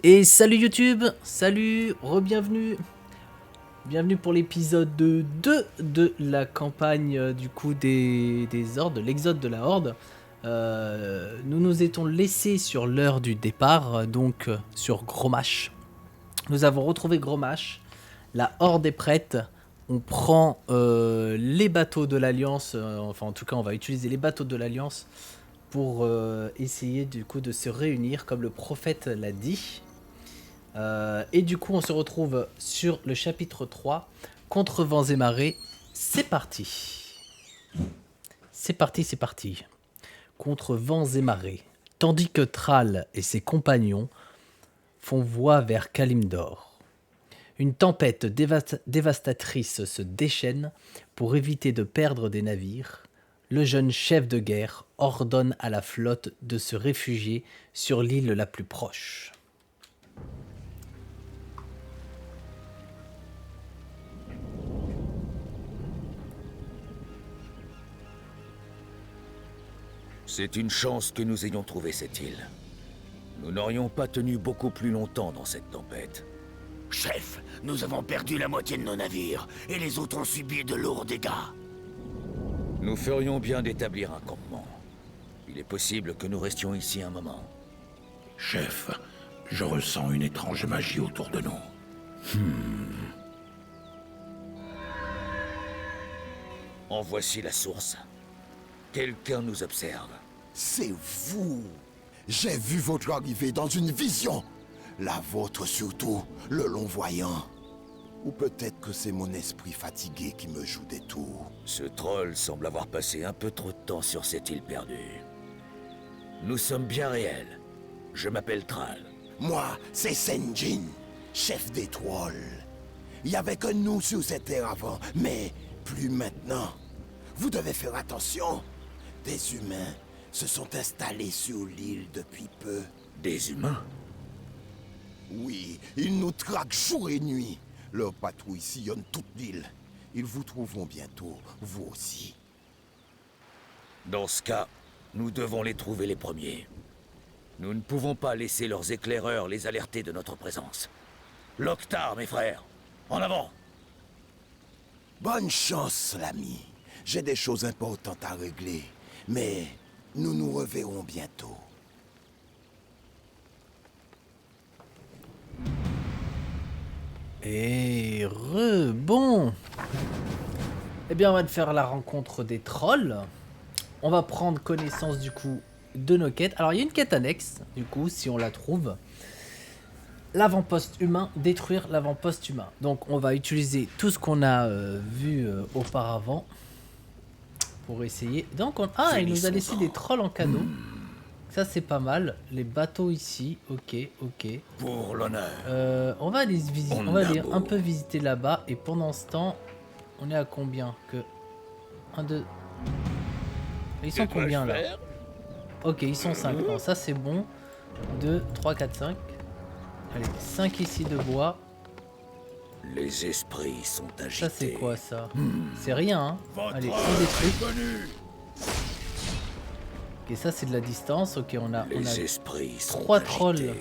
Et salut YouTube, salut, re-bienvenue. Bienvenue pour l'épisode 2 de la campagne du coup des hordes, l'exode de la horde. Nous nous étions laissés sur l'heure du départ, donc sur Grommash. Nous avons retrouvé Grommash, la horde est prête. On prend les bateaux de l'Alliance, enfin en tout cas on va utiliser les bateaux de l'Alliance pour essayer du coup de se réunir comme le prophète l'a dit. Et du coup on se retrouve sur le chapitre 3, contre vents et marées. C'est parti. C'est parti. Contre vents et marées. Tandis que Thrall et ses compagnons font voie vers Kalimdor. Une tempête dévastatrice se déchaîne pour éviter de perdre des navires. Le jeune chef de guerre ordonne à la flotte de se réfugier sur l'île la plus proche. C'est une chance que nous ayons trouvé cette île. Nous n'aurions pas tenu beaucoup plus longtemps dans cette tempête. Chef, nous avons perdu la moitié de nos navires, et les autres ont subi de lourds dégâts. Nous ferions bien d'établir un campement. Il est possible que nous restions ici un moment. Chef, je ressens une étrange magie autour de nous. En voici la source. Quelqu'un nous observe. C'est vous! J'ai vu votre arrivée dans une vision! La vôtre surtout, le long voyant. Ou peut-être que c'est mon esprit fatigué qui me joue des tours. Ce troll semble avoir passé un peu trop de temps sur cette île perdue. Nous sommes bien réels. Je m'appelle Thrall. Moi, c'est Sen'jin, chef des trolls. Il y avait que nous sur cette terre avant, mais plus maintenant. Vous devez faire attention. Des humains se sont installés sur l'île depuis peu. Des humains? Oui, ils nous traquent jour et nuit. Leurs patrouilles sillonnent toute l'île. Ils vous trouveront bientôt, vous aussi. Dans ce cas, nous devons les trouver les premiers. Nous ne pouvons pas laisser leurs éclaireurs les alerter de notre présence. Loktar, mes frères, en avant! Bonne chance, l'ami. J'ai des choses importantes à régler. Mais nous nous reverrons bientôt. Et bon. Eh bien on va faire la rencontre des trolls. On va prendre connaissance du coup de nos quêtes. Alors il y a une quête annexe du coup si on la trouve. L'avant-poste humain, détruire l'avant-poste humain. Donc on va utiliser tout ce qu'on a vu auparavant pour essayer. Donc il nous a laissé des trolls en cadeau. Ça c'est pas mal. Les bateaux ici, ok. Pour l'honneur. On va aller visiter, on va aller un peu visiter là-bas. Et pendant ce temps, on est à combien que 1, 2. Ils sont combien là? Ok, ils sont 5. Non, ça c'est bon. 2, 3, 4, 5. Allez, 5 ici de bois. Les esprits sont agités. Ça c'est quoi ça? C'est rien, hein. Allez, on détruit. Ok, ça c'est de la distance. Ok, on a esprits 3 trolls.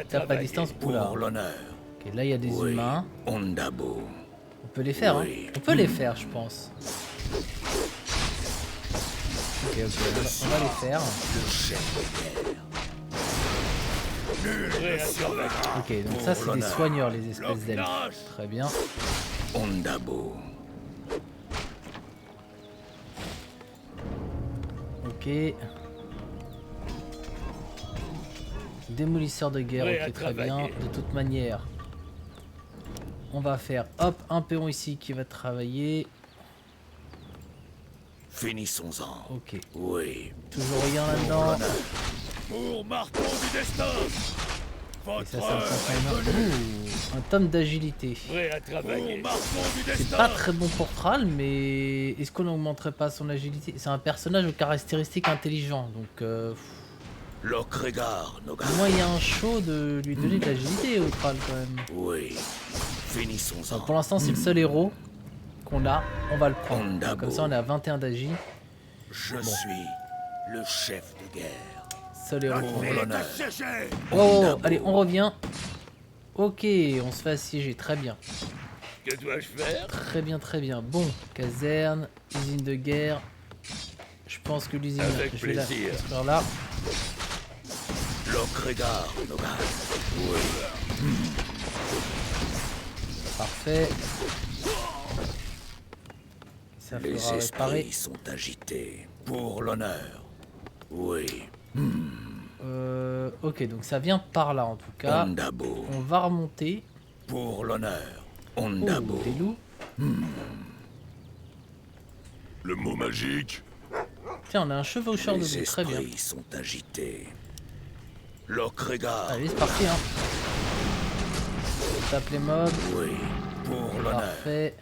Tape à distance. Oula. Pour l'honneur. Ok, là il y a des humains. Ondabo. On peut les faire, Oui. hein. On peut les faire, je pense. Ok, on va les faire. Le chef de guerre. Ok, donc ça c'est des soigneurs, les espèces d'elfes. Très bien. Ondabo. Ok. Démolisseur de guerre, ok, très bien. De toute manière, on va faire, hop, un péon ici qui va travailler. Finissons-en. Ok. Oui. Toujours rien là-dedans. Pour marteau du destin. Et ça me confirme. Un tome d'agilité. C'est pas très bon pour Thrall, mais est-ce qu'on n'augmenterait pas son agilité? C'est un personnage aux caractéristiques intelligentes, donc Lokregar, Nogar. moyen chaud de lui donner de l'agilité au Thrall quand même. Oui. Finissons-en. Donc, pour l'instant, c'est le seul héros qu'on a, on va le prendre. Ondabo. Comme ça, on est à 21 d'agi. Je suis le chef de guerre. Seul héros. Pour l'honneur. Oh, allez, on revient. Ok, on se fait assiéger, très bien. Que dois-je faire? Très bien, très bien. Bon, caserne, usine de guerre. Je pense que l'usine, Avec je vais la plaisir. construire là. Lokregar, Nogal. Oui. Parfait. Ça Les fera réparer. esprits sont agités. Pour l'honneur. Oui. Ok, donc ça vient par là en tout cas. Ondabo. On va remonter. Pour l'honneur. Oh, Ondabo. des loups. Le mot magique? Tiens, on a un chevaucheur de Les loups, très bien. esprits sont agités. Lokregar. Allez, c'est parti, hein. On tape les mobs. Oui. Pour l'honneur. Parfait.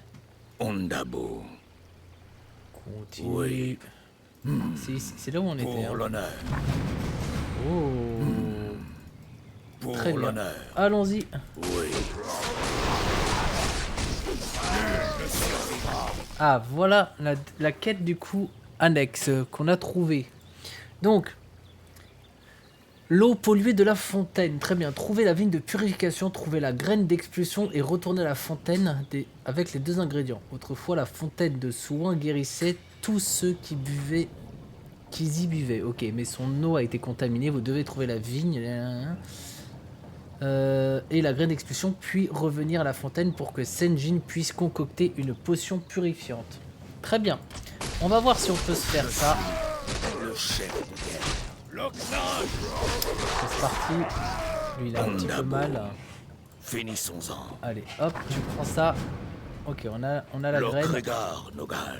Ondabo. Continue. Oui. C'est là où on était. Pour Hein. l'honneur. Oh. Pour Très bien. l'honneur. Allons-y. Oui. Ah, voilà la quête du coup annexe qu'on a trouvée. Donc, l'eau polluée de la fontaine. Très bien. Trouver la vigne de purification, trouver la graine d'expulsion et retourner à la fontaine avec les 2 ingrédients. Autrefois, la fontaine de soin guérissait tous ceux qui y buvaient. Ok, mais son eau a été contaminée. Vous devez trouver la vigne et la graine d'expulsion, puis revenir à la fontaine pour que Senjin puisse concocter une potion purifiante. Très bien. On va voir si on peut se faire ça. Le chef de guerre. Loknag. C'est parti. Lui, il a un petit peu mal. Finissons-en. Allez, hop, tu prends ça. Ok, on a la graine. Lokregar, Nogal.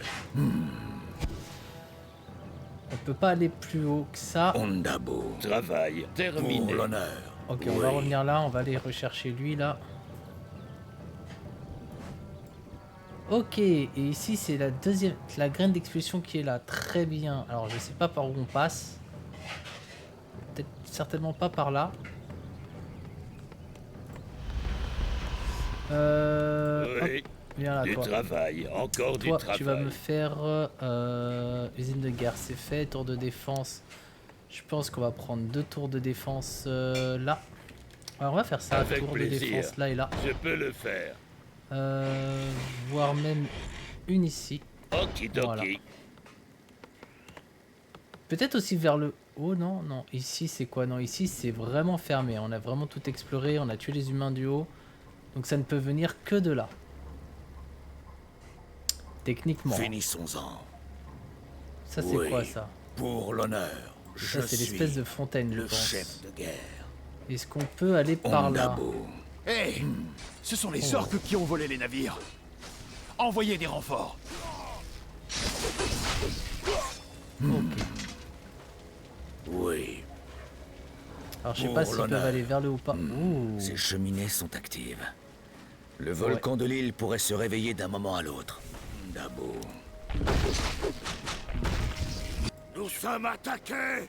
On peut pas aller plus haut que ça. Ondabo. Travail terminé. Pour l'honneur. Ok, on va revenir là. On va aller rechercher lui là. Ok, et ici c'est la graine d'expulsion qui est là. Très bien. Alors je sais pas par où on passe. Peut-être certainement pas par là. Oui. Hop, viens là Du toi. travail, encore Toi, du travail. tu vas me faire usine de guerre, c'est fait. Tour de défense. Je pense qu'on va prendre 2 tours de défense là. Alors, on va faire ça. Avec tour plaisir. de défense là et là. Je peux le faire. Voire même une ici. Okidoki. Voilà. Peut-être aussi vers le haut, non? Non, ici c'est quoi? Non, ici c'est vraiment fermé. On a vraiment tout exploré. On a tué les humains du haut. Donc ça ne peut venir que de là. Techniquement. Finissons-en. Ça c'est Oui. quoi ça? Pour l'honneur. Ça c'est l'espèce de fontaine, je le pense. chef de guerre. Est-ce qu'on peut aller par là? Ondabo. Hé, ce sont les orques qui ont volé les navires. Envoyez des renforts. Ok. Oui. Alors je sais Pour pas s'ils peuvent l'honneur. aller vers le haut ou pas. Ouh. Ces cheminées sont actives. Le volcan de l'île pourrait se réveiller d'un moment à l'autre. Ondabo. Nous sommes attaqués.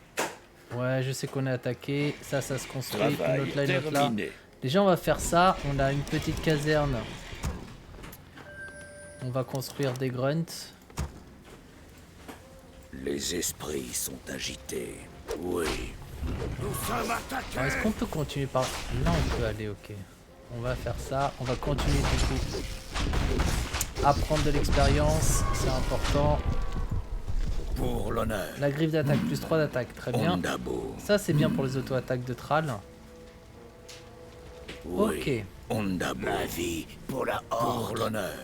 Ouais, je sais qu'on est attaqué. Ça se construit. Une Travail autre là, une autre là. terminé. Déjà, on va faire ça. On a une petite caserne. On va construire des grunts. Les esprits sont agités. Oui. Nous sommes attaqués. Alors, est-ce qu'on peut continuer par... Là, on peut aller, ok. On va faire ça. On va continuer du coup. Apprendre de l'expérience. C'est important. Pour l'honneur. La griffe d'attaque. Plus 3 d'attaque. Très bien. Ondabo. Ça, c'est bien pour les auto-attaques de Thrall. Oui. Ok. Ondabo. La vie pour la Pour horde. l'honneur.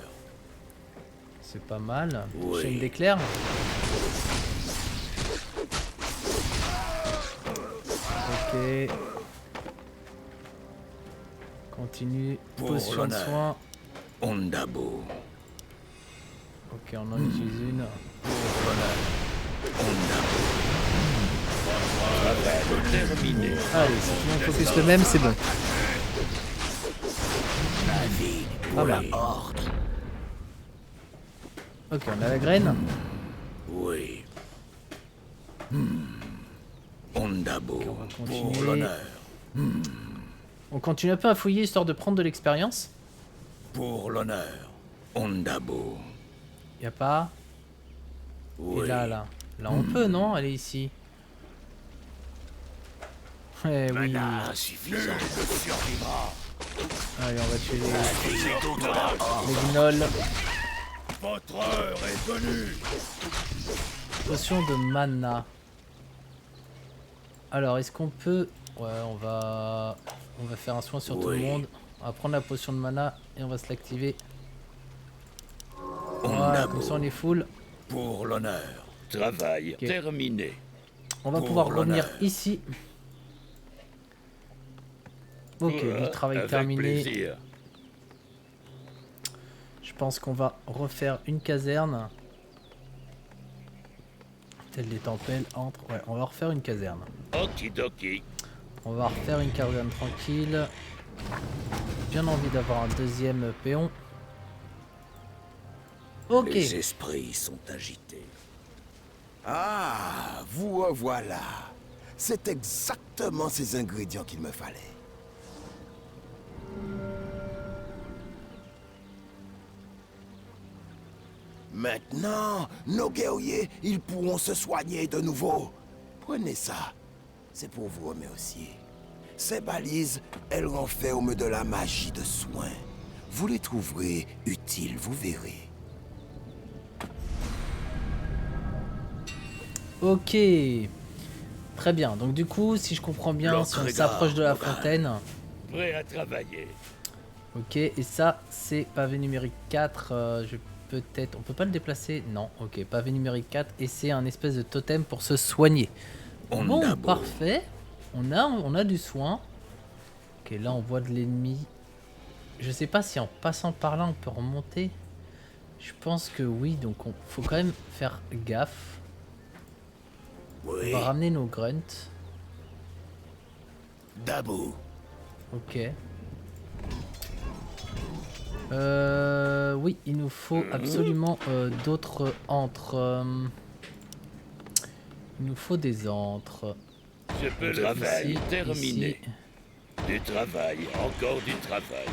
C'est pas mal. Oui. Chaîne d'éclair. Ok. Continue. Pour Potion de l'honneur. soin. Ondabo. Ok, on en utilise une. Pour l'honneur. Ondabo. Travail terminé. Allez, si tout le monde focus le même, c'est bon. La vie Pas pour la mal. horde. Ok, on a la graine. Oui. Ondabo. on va Pour continuer. l'honneur. On continue un peu à fouiller histoire de prendre de l'expérience. Pour l'honneur. Ondabo. Y a pas. Oui. Et là, là. Là, on peut, non? Aller ici. Eh oui. Insuffisant. Allez, on va tuer Les autres de la horde. les gnolls. Votre heure est venue. Potion de mana. Alors, est-ce qu'on peut... Ouais, on va faire un soin sur tout le Oui. monde. On va prendre la potion de mana et on va se l'activer. On Voilà, a comme ça beau. on est full. Pour l'honneur. Travail Ok. terminé. On va Pour pouvoir revenir l'honneur. ici. Ok, du travail Avec terminé. plaisir. Je pense qu'on va refaire une caserne. Telle des tempêtes entre. Ouais, on va refaire une caserne. Okidoki. On va refaire une caserne tranquille. Bien envie d'avoir un deuxième péon. Ok. Les esprits sont agités. Ah, vous revoilà. C'est exactement ces ingrédients qu'il me fallait. Maintenant, nos guerriers, ils pourront se soigner de nouveau. Prenez ça. C'est pour vous remercier. Ces balises, elles renferment de la magie de soin. Vous les trouverez utiles, vous verrez. Ok. Très bien. Donc du coup, si je comprends bien, si on L'autre s'approche de la regard, fontaine. Prêt à travailler. Ok. Et ça, c'est pavé numérique 4. Je peut-être... On peut pas le déplacer? Non. Ok. Pavé numérique 4. Et c'est un espèce de totem pour se soigner. Bon, a beau. parfait. On a du soin. Ok, là on voit de l'ennemi. Je sais pas si en passant par là on peut remonter. Je pense que oui, donc faut quand même faire gaffe. Oui, On va ramener nos grunts. Dabou. Ok. Oui, il nous faut absolument d'autres antres. Il nous faut des antres. Je peux le travail Ici, terminé. ici. Du travail, encore du travail.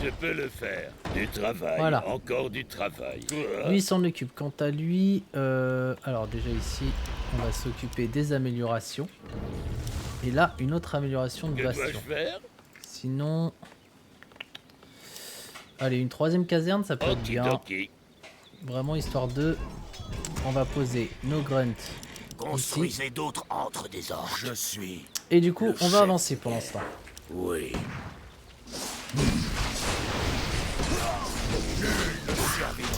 Je peux le faire. Du travail, Voilà. encore du travail. Lui il s'en occupe. Quant à lui, alors déjà ici, on va s'occuper des améliorations. Et là, une autre amélioration de Que dois-je bastion. faire? Sinon, allez, une troisième caserne, ça peut être bien. Okidoki. Vraiment histoire de, on va poser nos grunts ici. Construisez d'autres antres des orques. Je suis. Et du coup, Le on va chef avancer pour l'instant. Oui.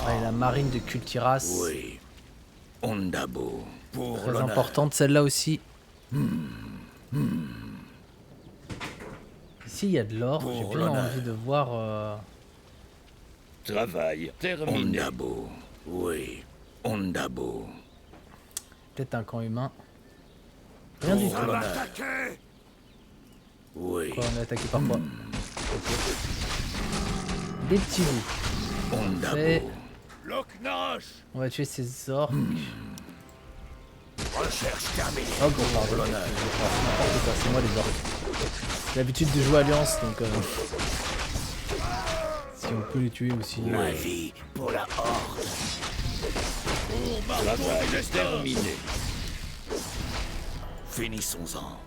Allez, la marine de Kultiras, Oui. Ondabo. Pour très l'honneur. importante celle-là aussi. Ici, il y a de l'or. J'ai Pour bien l'honneur. envie de voir. Travail terminé. Ondabo. Oui. Ondabo. Peut-être un camp humain. Rien du Pour tout. l'honneur. Attaquez! Oui. Quoi, on est attaqué par quoi? Ok. Des petits loups. Ondabo. Fait. Loknash. On va tuer ces orques. Recherche terminée. Oh bon, pardon. N'importe quoi, c'est moi les orques. J'ai l'habitude de jouer Alliance, donc si on peut les tuer aussi. La vie pour la horde. Travail terminé. Finissons-en.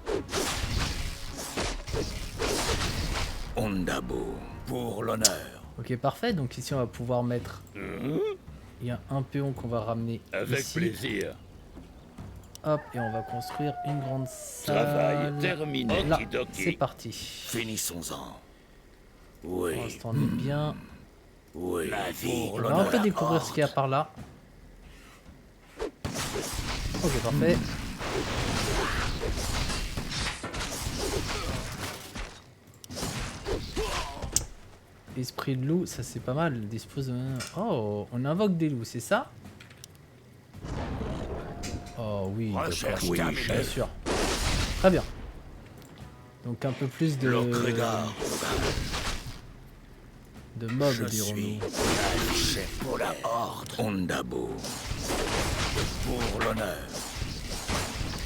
Ondabo. Pour l'honneur. Ok, parfait. Donc ici, on va pouvoir mettre. Il y a un péon qu'on va ramener Avec ici. plaisir. Hop, et on va construire une grande Travail salle. terminé. Là, Okidoki. c'est parti. Finissons-en. Oui. Pour l'instant, on est bien. Oui. La vie Pour On va un l'honneur. peu découvrir ce qu'il y a par là. Ok, parfait. Esprit de loup, ça c'est pas mal. Dispose de... Oh, on invoque des loups, c'est ça? Oh oui, d'accord. Recherche Oui, terminée. Bien sûr. Très bien. Donc un peu plus de... Lokregar. de mobs, Je dirons-nous. suis Chef pour la horde. Ondabo. Pour l'honneur.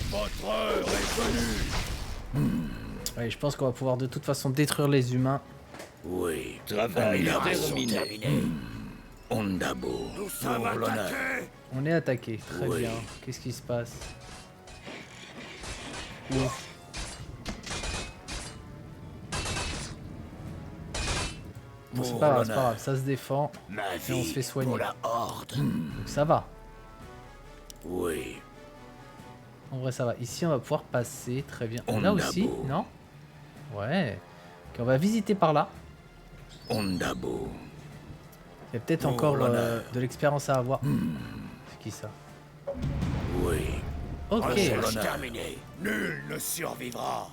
Votre heure est venue. Ouais, je pense qu'on va pouvoir de toute façon détruire les humains. Oui. Travail Amélioration terminé. terminée. Ondabo. Nous sommes Pour l'honneur. attaqués. On est attaqué, très Oui. bien. Qu'est-ce qui se passe? Ouf. Bon, c'est Pour pas grave, l'honneur. ça se défend. Ma Et on se vie fait soigner. pour la Horde. Donc ça va. Oui. En vrai, ça va. Ici, on va pouvoir passer. Très bien. Là Ondabo. aussi, non? Ouais. Ok, on va visiter par là. Ondabo. Il y a peut-être Pour encore l'honneur. de l'expérience à avoir. C'est qui ça? Oui. Ok. Recherche l'honneur. terminée. Nul ne survivra.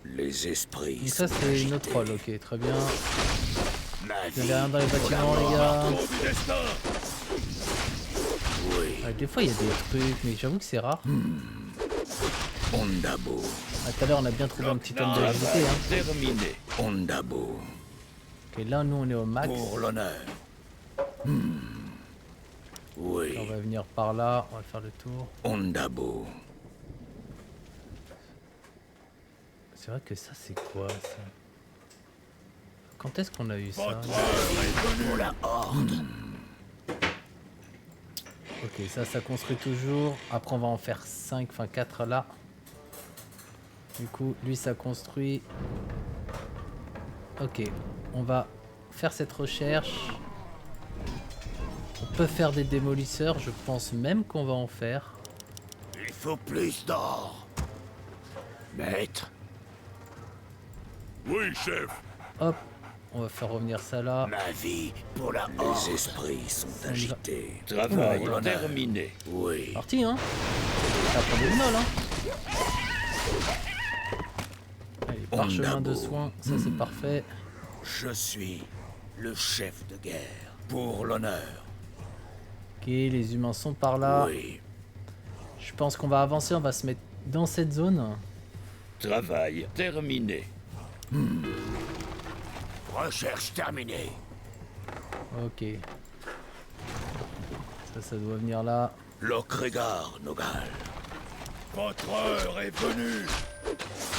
Les esprits. Donc ça, sont c'est agités. notre rôle. Ok, très bien. Ma Il y vie a rien dans les pour la bâtiments, les gars. Marteau du destin. Oui. Ouais, des fois, il y a des trucs, mais j'avoue que c'est rare. Ondabo. Ah, tout à l'heure, on a bien trouvé un petit homme d'agilité. Hein. Terminé. Ondabo. Ok, là, nous, on est au max. Pour l'honneur. Oui. On va venir par là. On va faire le tour. Ondabo. C'est vrai que ça, c'est quoi, ça? Quand est-ce qu'on a eu ça? pour la Horde. Ok, ça construit toujours. Après, on va en faire 5, enfin 4 là. Du coup, lui, ça construit. Ok, on va faire cette recherche. On peut faire des démolisseurs. Je pense même qu'on va en faire. Il faut plus d'or. Maître. Oui, chef. Hop, on va faire revenir ça là. Ma vie pour la Horde. Les esprits sont y va. agités. Travail Pour l'honneur. Terminé. Oui. Parti, hein. Ça prend des molles, hein. Allez, parchemin de Ondabo. soins, ça c'est parfait. Je suis le chef de guerre. Pour l'honneur. Ok, les humains sont par là. Oui. Je pense qu'on va avancer, on va se mettre dans cette zone. Travail terminé. Recherche terminée. Ok. Ça doit venir là. Lokregar, Nogal. Votre heure est venue.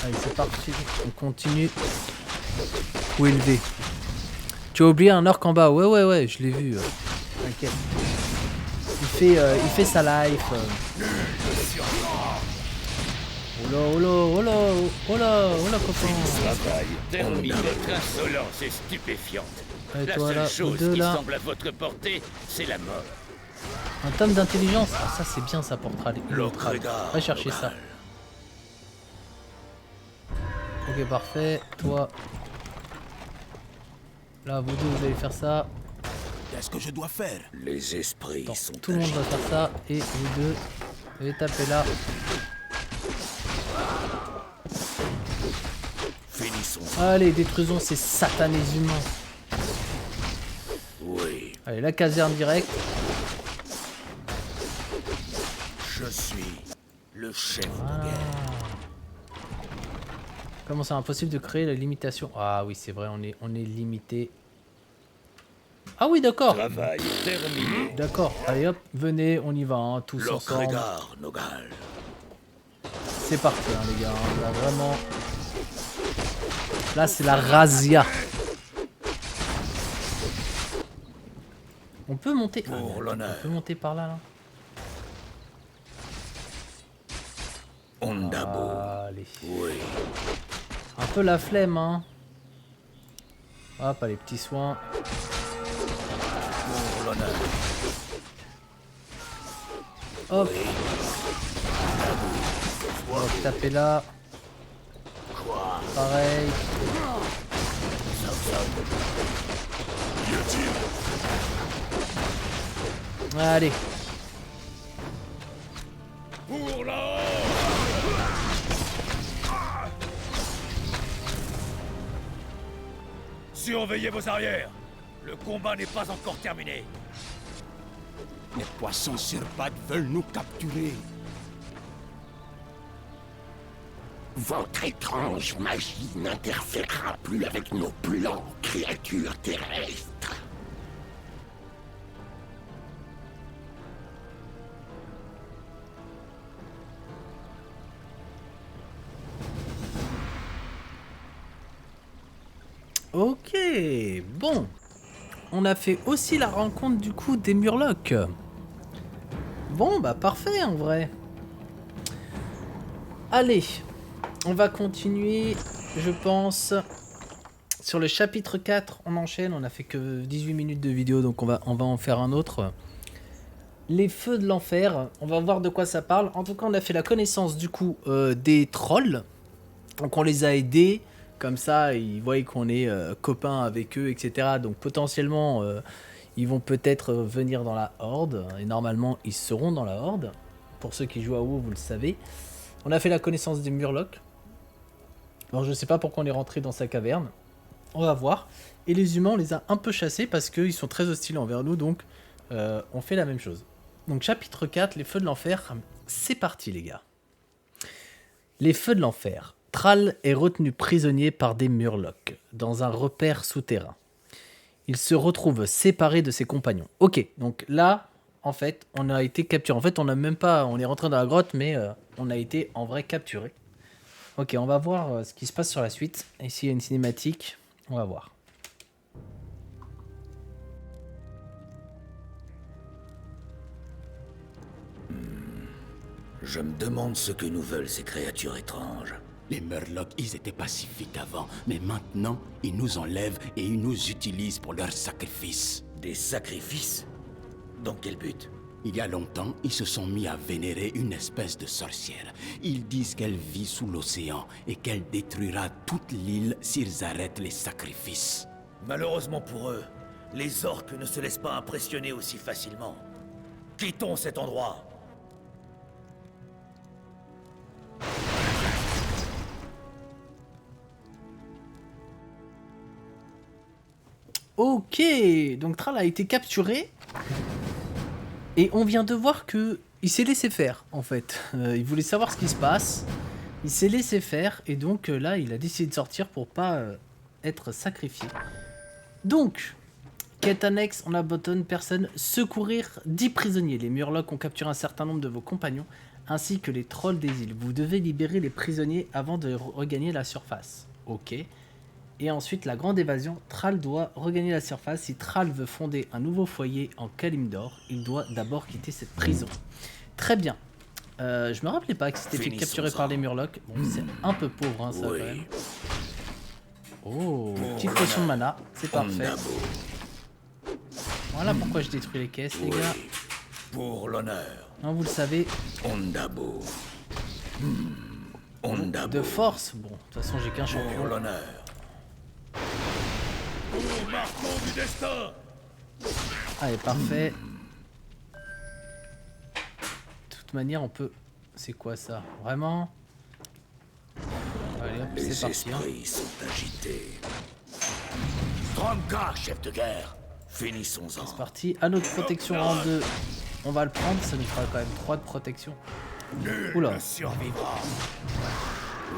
Allez, c'est parti. On continue. Où élevé? Tu as oublié un orc en bas. Ouais, je l'ai vu. T'inquiète. Il fait sa life. Oh là, copain. Travail terminé. Votre insolence est stupéfiante. Et La toi seule là, chose ou deux qui là. semble à votre portée, c'est la mort. Un tome d'intelligence. Ah, ça c'est bien ça pour Tral. Lokregar, Va chercher ça. Nogal. Ok, parfait. Toi. Là, vous deux, vous allez faire ça. Qu'est-ce que je dois faire? Les esprits Attends, sont tout le monde va agités. faire ça. Et vous deux, vous allez taper là. Finissons. Allez, détruisons ces satanés humains. Oui. Allez, la caserne directe. Je suis le chef Ah. de guerre. Comment c'est impossible de créer la limitation? Ah oui, c'est vrai, on est limité. Ah oui, d'accord. Travail terminé. D'accord. Allez hop, venez, on y va, hein, tous ensemble. Lokregar, Nogal. C'est parti, hein, les gars. Hein. Là, vraiment. Là, c'est la razzia. On peut monter. Ah, Pour mais attends, l'honneur. on peut monter par là, là. Ondabo. Allez. Oui. Un peu la flemme, hein. Hop, allez, petits soins. Pour l'honneur. Hop. On va taper là. Pareil. Allez. Pour la Surveillez vos arrières. Le combat n'est pas encore terminé. Les poissons sur pattes veulent nous capturer. Votre étrange magie n'interférera plus avec nos plans, créatures terrestres. Ok, bon. On a fait aussi la rencontre du coup des Murlocs. Bon, bah parfait en vrai. Allez, on va continuer, je pense. sur le chapitre 4, on enchaîne. On a fait que 18 minutes de vidéo, donc on va en faire un autre. Les feux de l'enfer, on va voir de quoi ça parle. En tout cas, on a fait la connaissance du coup des trolls. Donc on les a aidés, comme ça ils voient qu'on est copains avec eux, etc. Donc potentiellement ils vont peut-être venir dans la horde. Et normalement ils seront dans la horde. Pour ceux qui jouent à WoW, vous le savez. On a fait la connaissance des Murlocs. Alors je sais pas pourquoi on est rentré dans sa caverne. On va voir. Et les humains, on les a un peu chassés parce qu'ils sont très hostiles envers nous. Donc on fait la même chose. Donc chapitre 4, les feux de l'enfer. C'est parti les gars. Les feux de l'enfer. Thrall est retenu prisonnier par des Murlocs dans un repère souterrain. Il se retrouve séparé de ses compagnons. Ok, donc là, en fait, on a été capturé. En fait, on est rentré dans la grotte, mais on a été en vrai capturé. Ok, on va voir ce qui se passe sur la suite. Ici, il y a une cinématique. On va voir. Je me demande ce que nous veulent ces créatures étranges. Les Murlocs, ils étaient pacifiques avant, mais maintenant, ils nous enlèvent et ils nous utilisent pour leurs sacrifices. Des sacrifices? Dans quel but? Il y a longtemps, ils se sont mis à vénérer une espèce de sorcière. Ils disent qu'elle vit sous l'océan et qu'elle détruira toute l'île s'ils arrêtent les sacrifices. Malheureusement pour eux, les orques ne se laissent pas impressionner aussi facilement. Quittons cet endroit. Ok, donc Thrall a été capturé. Et on vient de voir que il s'est laissé faire, en fait. Il voulait savoir ce qui se passe. Il s'est laissé faire. Et donc là, il a décidé de sortir pour pas être sacrifié. Donc, quête annexe, on abandonne personne. Secourir 10 prisonniers. Les Murlocs ont capturé un certain nombre de vos compagnons, ainsi que les trolls des îles. Vous devez libérer les prisonniers avant de regagner la surface. Ok. Et ensuite, la grande évasion, Thrall doit regagner la surface. Si Thrall veut fonder un nouveau foyer en Kalimdor, il doit d'abord quitter cette prison. Très bien. Je me rappelais pas que c'était fait capturer par les Murlocs. Bon, c'est un peu pauvre, hein, ça, Oui. quand même. Oh, petite potion de mana, c'est parfait. Voilà pourquoi je détruis les caisses, les gars. Pour l'honneur. Non, vous le savez. Ondabo. Ondabo. De force. Bon, de toute façon, j'ai qu'un Pour champion. l'honneur. Pour marquons du destin. Allez, parfait. De toute manière, on peut... C'est quoi ça? Vraiment? Allez, hop, Les c'est parti. Hein. esprits sont agités. Stromkar, chef de guerre. Finissons-en. C'est parti. Anneau de protection rang 2. On va le prendre, ça nous fera quand même 3 de protection. Oula. Ne survivra.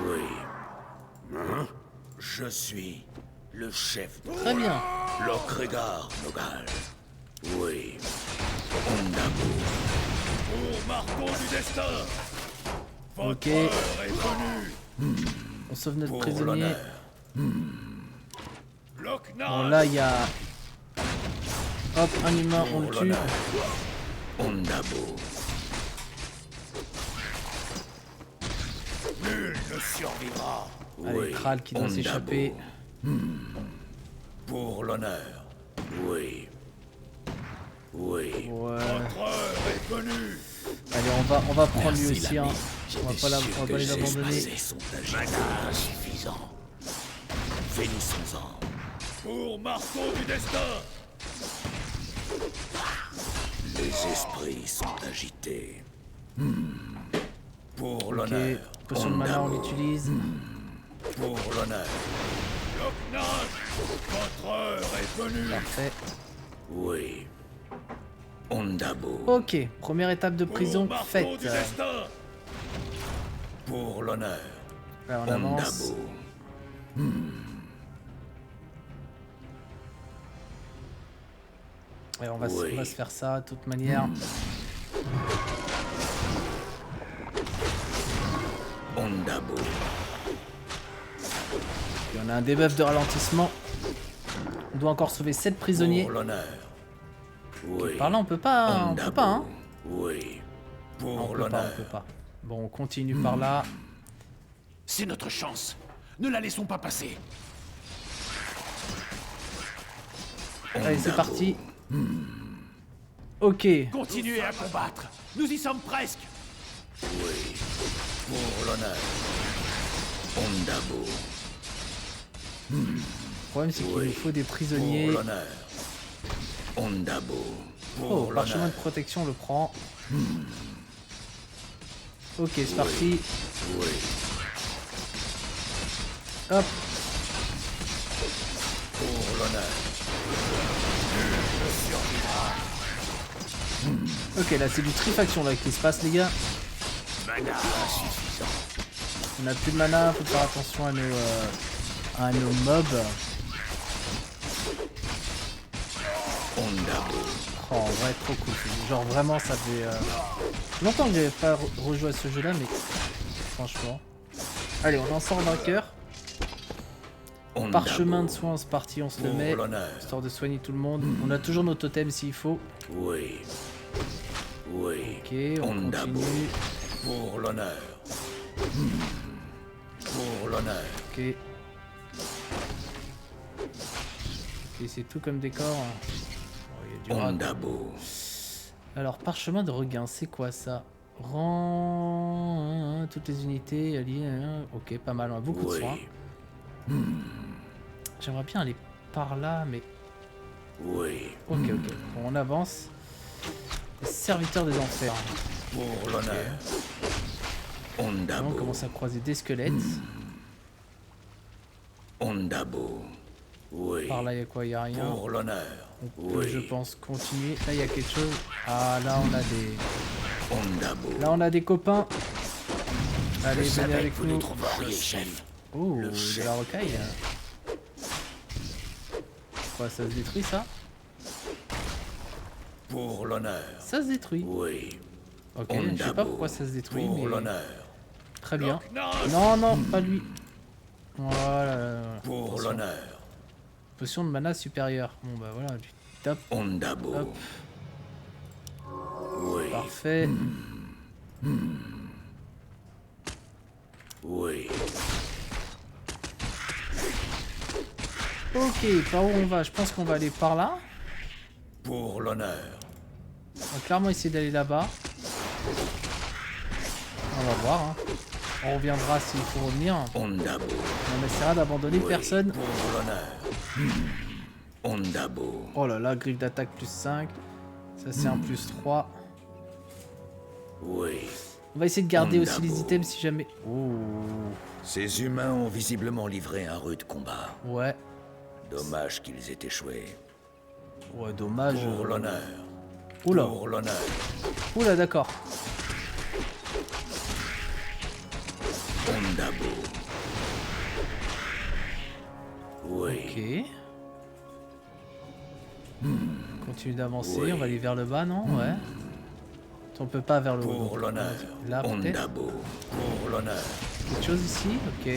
Oui. Je suis le chef de Très bien. Lokregar Nogal. Oui. Ondabo. Pour marquons du destin. Votre Ok. heure est venue. On sauve notre Pour prisonnier. l'honneur. Bon, Loknar. là, il y a... Hop, un humain, on le Pour tue. l'honneur. Ondabo. Nul ne survivra. Allez, Thrall qui doit Ondabo. s'échapper. Pour l'honneur. Oui. Oui. Ouais. Votre heure est venue. Allez, on va prendre lui Merci, aussi. Hein. l'ami. On va pas, on va pas les abandonner. Sont agités. Insuffisant. Finissons-en. Pour marteau du destin. Les esprits sont agités. Pour Ok, l'honneur. potion de mana, on Ondabo. l'utilise. Pour l'honneur. Loknach, votre heure est venue. Parfait. Oui. Ondabo. Ok, première étape de prison Pour marteau faite. du destin. Pour l'honneur. Là, on avance. Ondabo. Et on va, Oui. on va se faire ça de toute manière. Ondabo. Et on a un debuff de ralentissement. On doit encore sauver 7 prisonniers. Pour l'honneur. Oui. Par là, on peut pas, on peut pas, hein. Oui. Non, Pour on peut pas, l'honneur. on peut pas. Bon, on continue par là. C'est notre chance. Ne la laissons pas passer. Allez, c'est parti. Ok. Continuez à combattre. Nous y sommes presque. Oui. Pour l'honneur. Ondabo. Le problème, c'est qu'il nous faut des prisonniers. Pour l'honneur. Ondabo. Oh, Pour parchemin de l'honneur. protection, on le prend. Ok, c'est parti. Oui. Hop. Pour l'honneur. Ok, là, c'est du trifaction là qui se passe, les gars. Mana insuffisant. On a plus de mana, faut faire attention à nos mobs. Ondabo. Oh, en vrai, trop cool. Genre, vraiment, ça fait longtemps que j'avais pas rejoué à ce jeu-là, mais franchement. Allez, on en sort vainqueur. Ondabo. Parchemin de soins, c'est parti, on se le Pour met. l'honneur. Histoire de soigner tout le monde. On a toujours nos totems s'il faut. Oui. Oui. Ok, on Ondabo. continue. Pour l'honneur. Pour l'honneur. Ok. Ok, c'est tout comme décor. Oh, il y a du rat. Ondabo. Alors, parchemin de regain, c'est quoi ça? Rend toutes les unités alliées. Ok, pas mal, on a beaucoup de Oui. soins. J'aimerais bien aller par là, mais. Oui. Ok, ok. Bon, on avance. Serviteur des enfers. Pour l'honneur. Là, on Ondabo. commence à croiser des squelettes. Ondabo. Oui. Par là, il y a quoi? Il y a rien. Pour l'honneur. On peut, Oui. je pense, continuer. Là, il y a quelque chose. Ah, là, on a des. Ondabo. Là, on a des copains. Allez, Je venez savais avec que vous nous. nous trouveriez, chef. Oh, Le de chef. la rocaille. Quoi, ça se détruit, ça? Pour l'honneur. Ça se détruit. Oui. Ok, je sais pas pourquoi ça se détruit, Pour mais l'honneur. très bien. Non, non, pas lui. Voilà. Pour Attention. l'honneur. Potion de mana supérieure. Bon bah voilà, du top. Ondabo. Hop, Oui. parfait. Oui. Ok, par où on va? Je pense qu'on va aller par là. Pour l'honneur. On va clairement essayer d'aller là-bas. On va voir. Hein. On reviendra s'il faut revenir. Ondabo. On essaiera d'abandonner Oui. personne. Pour l'honneur. Ondabo. Oh là là, griffe d'attaque plus 5. Ça c'est un plus 3. Oui. On va essayer de garder aussi Ondabo. les items si jamais... Oh. Ces humains ont visiblement livré un rude combat. Ouais. Dommage qu'ils aient échoué. Ouais, dommage. Pour l'honneur. Oula. Pour l'honneur. Oula, d'accord. Ondabo. Oui. Ok. Continue d'avancer, Oui. on va aller vers le bas, non? Ouais. On peut pas vers le haut. Pour donc, l'honneur. là, peut-être. Ondabo. Pour l'honneur. Quelque chose ici? Ok.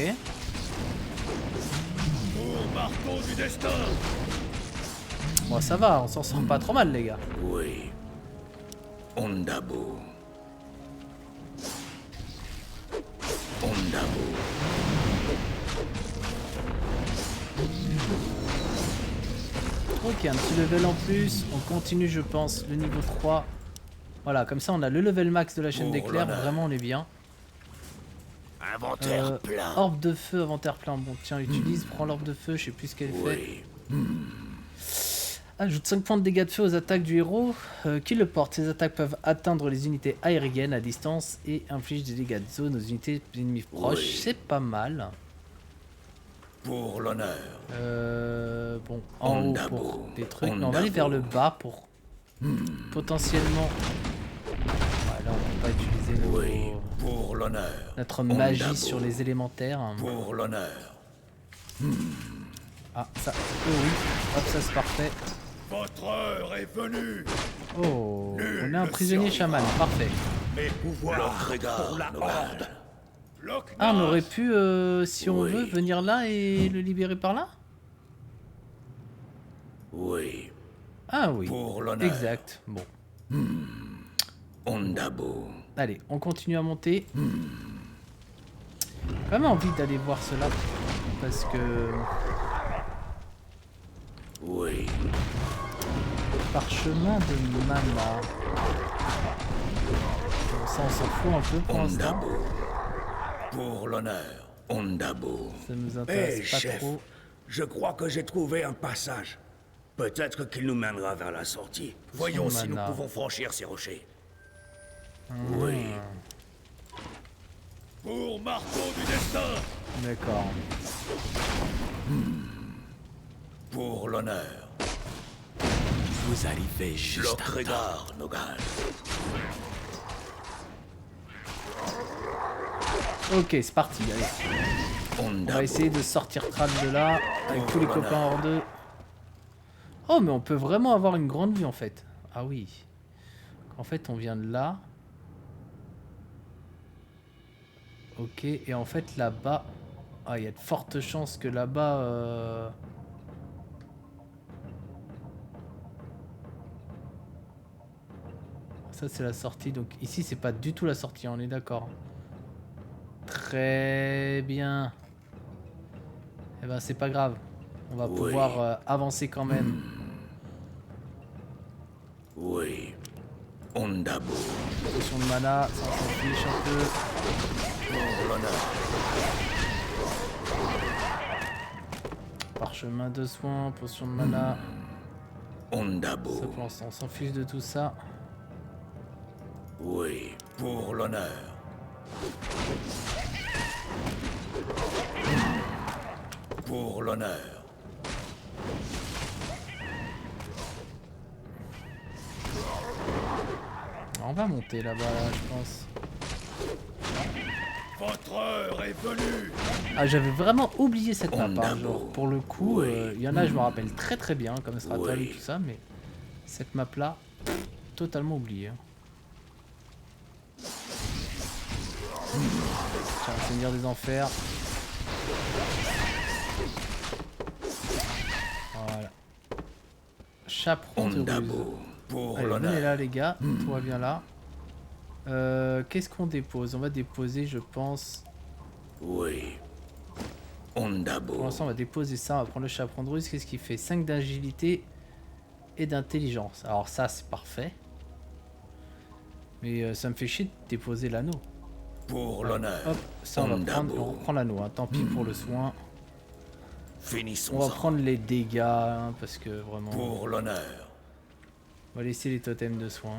Pour marteau du destin. Bon, ça va, on s'en sort pas trop mal, les gars. Oui. Ondabo. Ondabo. Ok, un petit level en plus. On continue, je pense, le niveau 3. Voilà, comme ça, on a le level max de la chaîne Pour d'éclairs. l'honneur. Vraiment, on est bien. Inventaire plein. Orbe de feu, inventaire plein. Bon, tiens, utilise, prends l'orbe de feu, je sais plus ce qu'elle fait. Oui. Ajoute 5 points de dégâts de feu aux attaques du héros qui le porte. Ces attaques peuvent atteindre les unités aériennes à distance et infligent des dégâts de zone aux unités ennemies proches. Oui. C'est pas mal. Pour l'honneur. Bon, en haut Ondabo. pour des trucs. Mais on va aller vers le bas pour potentiellement... Ouais, là, on peut pas utiliser Oui. Pour l'honneur. notre magie Ondabo. sur les élémentaires. Pour l'honneur. Ah, ça... Oh oui. Hop, ça c'est parfait. Votre heure est venue. Oh, Nul on est un ne prisonnier survivra. chaman. Parfait. Mes pouvoirs pour la horde. Ah, on aurait pu, si on Oui. veut, venir là et le libérer par là? Oui. Ah oui, Pour l'honneur. exact. Bon, Ondabo. allez, on continue à monter. J'ai vraiment envie d'aller voir cela parce que Oui. Parchemin de mana. Bon, ça on s'en fout un peu pour l'instant. Ondabo. Pour l'honneur, Ondabo. Ça nous intéresse Hé, pas chef, trop. je crois que j'ai trouvé un passage. Peut-être qu'il nous mènera vers la sortie. Voyons Son si nous mana. pouvons franchir ces rochers. Oui. Pour marteau du destin. D'accord. Pour l'honneur, Vous arrivez juste à temps. Lokredar Nogal. Ok, c'est parti, allez. On va Ondabo. essayer de sortir Thrall de là, avec tous les copains hors d'eux. Oh, mais on peut vraiment avoir une grande vue en fait. Ah oui. En fait, on vient de là. Ok, et en fait là-bas... Ah, il y a de fortes chances que là-bas... Ça, c'est la sortie. Donc ici, c'est pas du tout la sortie, on est d'accord. Très bien. Eh ben, c'est pas grave. On va pouvoir avancer quand même. Oui. Ondabo. Potion de mana, ça on s'en fiche un peu. Pour l'honneur, Parchemin de soins, potion de mana. Ça Ondabo. pour l'instant, on s'en fiche de tout ça. Oui. Pour l'honneur. Pour l'honneur. On va monter là-bas, là, je pense. Votre heure est venue. Ah, j'avais vraiment oublié cette map. Hein, Ondabo. genre, pour le coup, il y en a, je me rappelle très très bien, comme Stratal Oui. et tout ça, mais cette map-là, totalement oubliée. Hein. Tiens, Seigneur des Enfers. Voilà. Chaperon de ruse. Ondabo. Pour Allez, venez l'honneur. là les gars, tout va bien là. Qu'est-ce qu'on dépose? On va déposer, je pense... Oui. Pour Ondabo. l'instant, on va déposer ça, on va prendre le chaperon de ruse. Qu'est-ce qu'il fait? 5 d'agilité et d'intelligence. Alors ça, c'est parfait. Mais ça me fait chier de déposer l'anneau. Pour l'honneur. Hop, ça on va Ondabo. prendre, on reprend l'anneau. Hein. Tant pis pour le soin. Finissons. On va prendre les dégâts, hein, parce que vraiment... Pour l'honneur. On va laisser les totems de soins.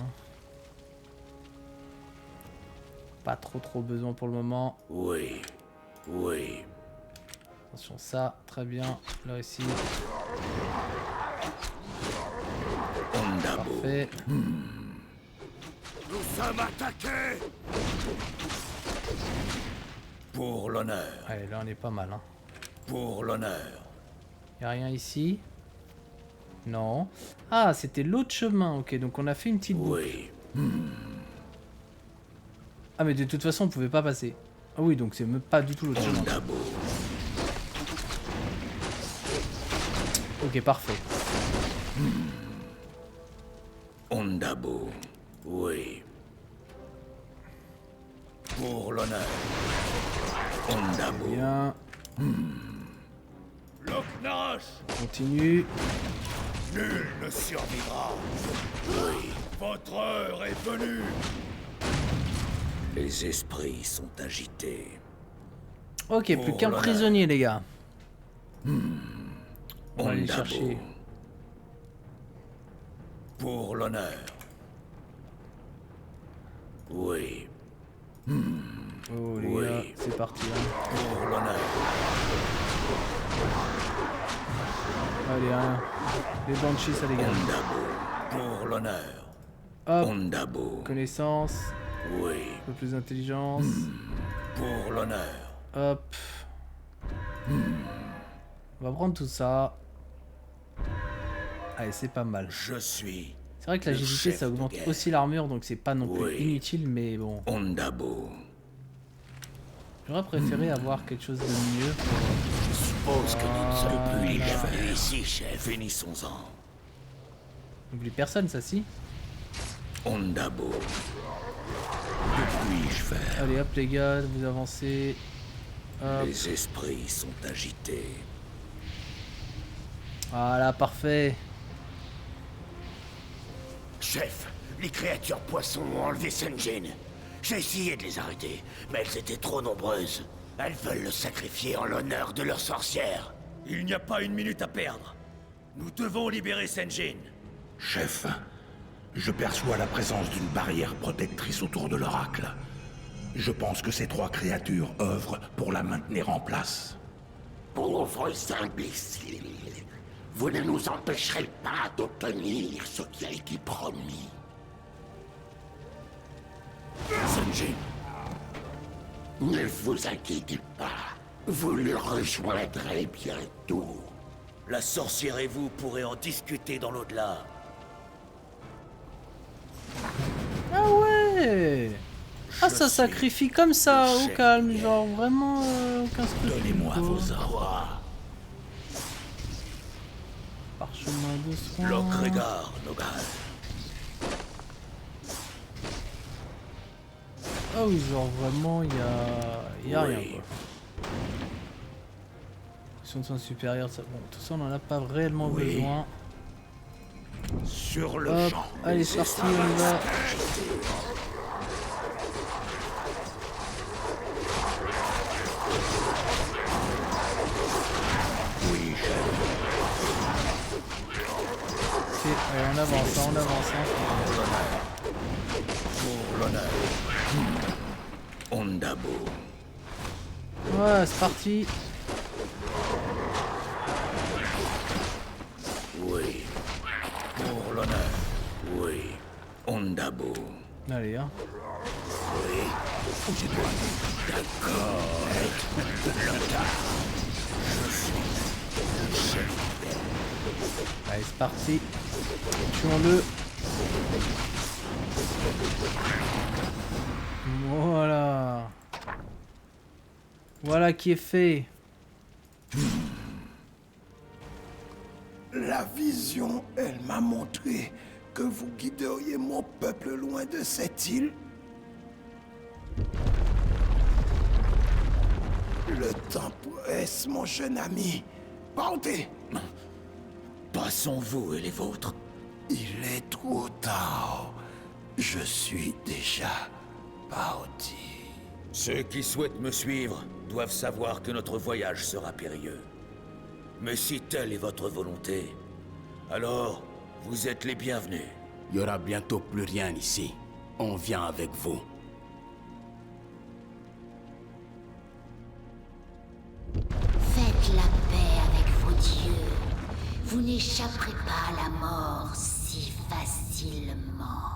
Pas trop besoin pour le moment. Oui. Oui. Attention, ça, très bien. Là aussi, Ondabo. parfait. Nous sommes attaqués. Pour l'honneur. Allez, là on est pas mal. Hein. Pour l'honneur. Y a rien ici? Non. Ah, c'était l'autre chemin. Ok, donc on a fait une petite boucle. Oui. Ah, mais de toute façon, on pouvait pas passer. Ah oui, donc c'est même pas du tout l'autre chemin. Ondabo. Ok, parfait. Ondabo. Oui. Pour l'honneur. Ondabo. Bien. Loknash. Continue. Nul ne survivra. Oui. Votre heure est venue. Les esprits sont agités. Ok, plus Pour qu'un l'honneur. prisonnier, les gars. On va aller Ondabo. chercher. Pour l'honneur. Oui. Oh, les Oui. gars, c'est parti. Hein. Pour l'honneur. Allez, hein. Les banshees, ça dégage. Ondabo. Pour l'honneur. Hop, Ondabo. connaissance. Oui. Un peu plus d'intelligence. Pour l'honneur. Hop. On va prendre tout ça. Allez, c'est pas mal. Je suis C'est vrai que Le l'agilité, chef ça de augmente guerre. aussi l'armure, donc c'est pas non plus Oui. inutile, mais bon. Ondabo. J'aurais préféré avoir quelque chose de mieux. Je suppose que nous ne sommes plus Voilà. libres ici, chef. Finissons-en. N'oublie personne, ça si. Ondabo. Que puis-je faire? Allez, hop, les gars, vous avancez. Hop. Les esprits sont agités. Voilà, parfait. Chef, les créatures poissons ont enlevé Senjin. J'ai essayé de les arrêter, mais elles étaient trop nombreuses. Elles veulent le sacrifier en l'honneur de leur sorcière. Il n'y a pas une minute à perdre. Nous devons libérer Senjin. Chef, je perçois la présence d'une barrière protectrice autour de l'oracle. Je pense que ces 3 créatures œuvrent pour la maintenir en place. Pauvres imbéciles, vous ne nous empêcherez pas d'obtenir ce qui a été promis. Senjin, ne vous inquiétez pas, vous le rejoindrez bientôt. La sorcière et vous pourrez en discuter dans l'au-delà. Ah ouais. Ah, ça sacrifie comme ça, au calme, genre vraiment aucun scrupule. Donnez-moi vos ordres. Parchemin de soin. Lokregar, Nogal. Ah oui, genre vraiment, il y a rien quoi. Question de soins supérieurs, ça, bon, tout ça on en a pas réellement besoin. Sur le Hop, champ. allez, sorti, on y va. Oui, chef. Ok, allez, on avance, hein, on avance. Hein. Pour l'honneur. Ondabo. Ouais, c'est parti. Oui. Pour l'honneur. Oui. Ondabo. Allez, hein. Allez, c'est parti. Tuons-le. Voilà. Voilà qui est fait. La vision, elle m'a montré que vous guideriez mon peuple loin de cette île. Le temps presse, mon jeune ami. Partez! Passons-vous et les vôtres. Il est trop tard. Je suis déjà parti. Ceux qui souhaitent me suivre doivent savoir que notre voyage sera périlleux. Mais si telle est votre volonté, alors vous êtes les bienvenus. Il y aura bientôt plus rien ici. On vient avec vous. Faites la paix avec vos dieux. Vous n'échapperez pas à la mort si facilement.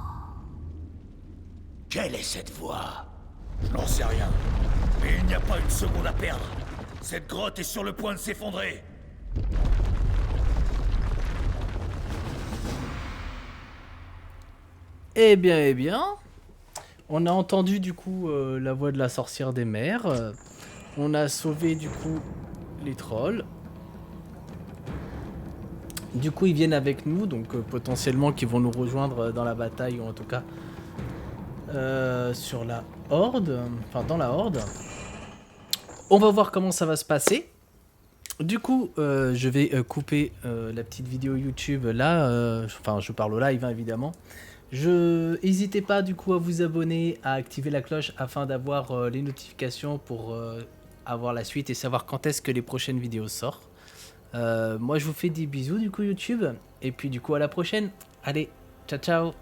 Quelle est cette voix? Je n'en sais rien. Mais il n'y a pas une seconde à perdre. Cette grotte est sur le point de s'effondrer. Eh bien, on a entendu du coup la voix de la sorcière des mers. On a sauvé du coup les trolls. Du coup, ils viennent avec nous, donc potentiellement qu'ils vont nous rejoindre dans la bataille, ou en tout cas sur la horde, enfin dans la horde. On va voir comment ça va se passer. Du coup, je vais couper la petite vidéo YouTube là, enfin je parle au live hein, évidemment. N'hésitez pas du coup à vous abonner, à activer la cloche afin d'avoir les notifications pour avoir la suite et savoir quand est-ce que les prochaines vidéos sortent. Moi je vous fais des bisous du coup YouTube, et puis du coup à la prochaine. Allez, ciao ciao.